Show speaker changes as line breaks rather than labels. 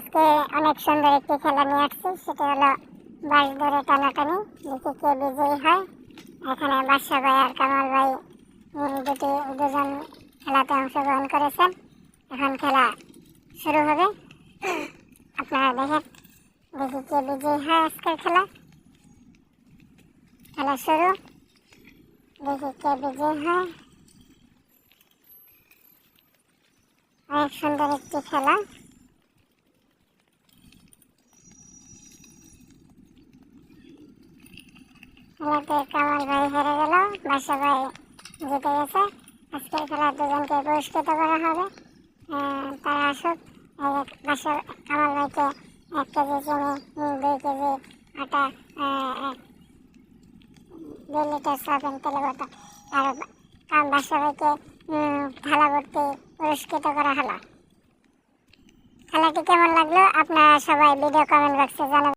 আজকে অনেক সুন্দর একটি খেলা নিয়ে আসছি, সেটা হলো বাঁশ ধরে টানাটানি। দেখি কে বিজয়ী হয়। এখানে বাদশা ভাই আর কামাল ভাই দুজন খেলাতে অংশগ্রহণ করেছেন। এখন খেলা শুরু হবে, আপনারা দেখেন দেখি কে বিজয়ী হয়। আজকের খেলা শুরু, দেখি কে বিজয়ী হয়। অনেক সুন্দর একটি খেলা। খেলাতে কামাল ভাই হেরে গেল, বাদশা ভাই জিতে গেছে। আজকের খেলা দুজনকে পুরস্কৃত করা হবে। তারা আসুক। কামাল ভাইকে 1 কেজি চিনি, 2 কেজি আটা, 2 লিটার সয়াবিন তেলে গোটা, আর বাদশা ভাইকে থালা ভর্তি পুরস্কৃত করা হলো। খেলাটি কেমন লাগলো আপনারা সবাই ভিডিও কমেন্ট বক্সে জানাবেন।